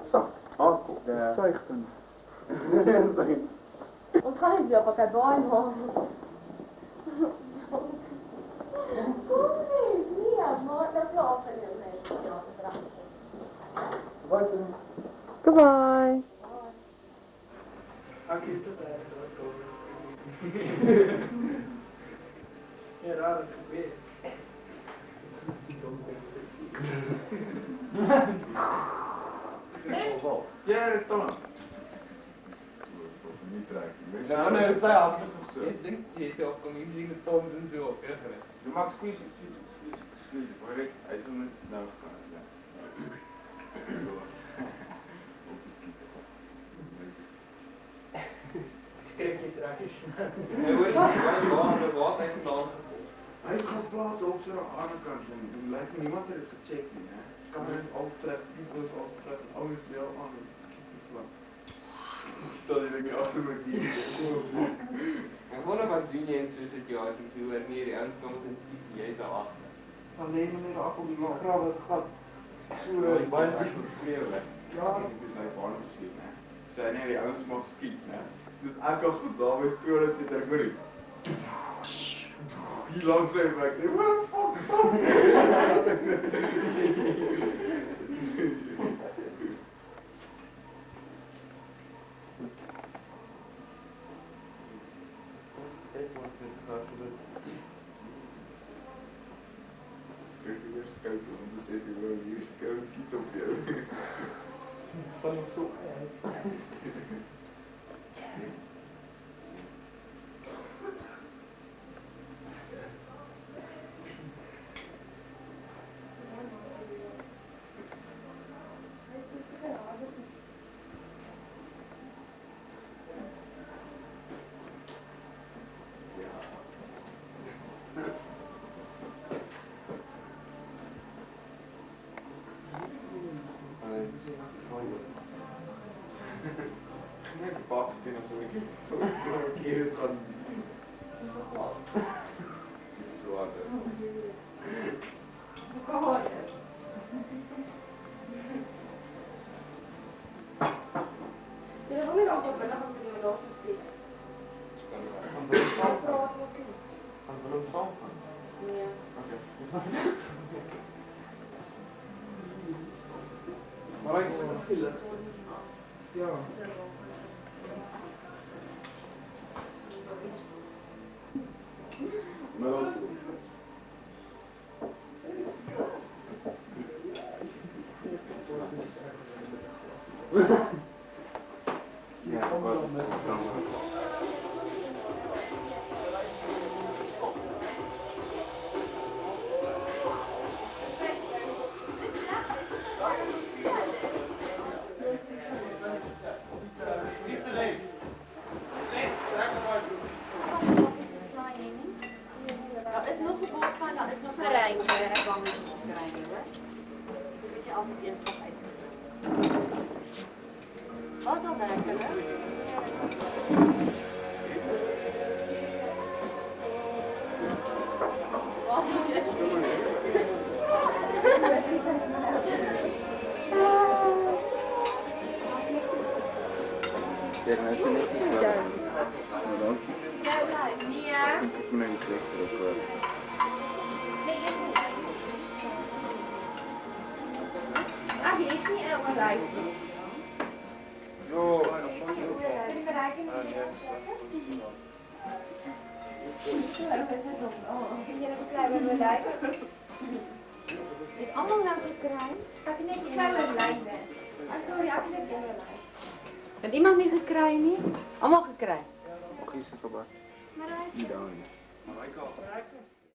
zacht. Hardcore. Ja. Zuigten. Und kann ich aber kein Bein haben. Goodbye. Ja, raar, weer. Ja, dat kan. Ja, nee, het zijn anders. Je denkt jezelf, kom je zien de toons en zo. Je mag squeeze, hoor ik. Hij is er niet. Nou, ja. Schrik je trouwens. Nee, hoor, ik wat even dan. Hij gaat praten op zijn armkant en er lijkt me niemand er heeft gecheckt. Camera's altijd, video's altijd, alles wel aan het schieten. Stel je dat ik achter me hier. En gewoon wat doe je in zo'n situatie toe en meer ernst komt en schiet jij zo af. Alleen meneer de appel die mag graven, het gaat. Ik ben echt een schreeuwen. Ja, dus hij heeft arm gezien. Zij nee, die anders mag schieten. Dus ik had gedaan met puur dat dit er goed. Hier langs even, ik zei, what fuck. Dan zit hij gewoon hier, schiet op je. Ik sta nog zo uit. Nee, de pap is binnen zo'n keer het kan. Het is nog last. Het is zo hard. Je hebt ook niet altijd bij dat ze niet meer los gezien. Gaan we een zand gaan? Gaan we een zand gaan? Ja. Oké. Maar ik is nog veel. Ja. Maar dat is goed. Ja, wat is het dan? Was al werken, hè? Kijk, nou is er niks te zeggen. Maar dan? Ja. Ik heb mijn gezicht erop. Nee, ik niet. Ah, die heeft niet elke lijst. Zo. Is allemaal naar de kruin? Heb je net een kleine lijn bent? Sorry, heb je net een kleine lijn? Heeft iemand niet gekraaid niet? Allemaal gekraaid. Mag je ze voorbij? Maar Niet aan. Maar ik al.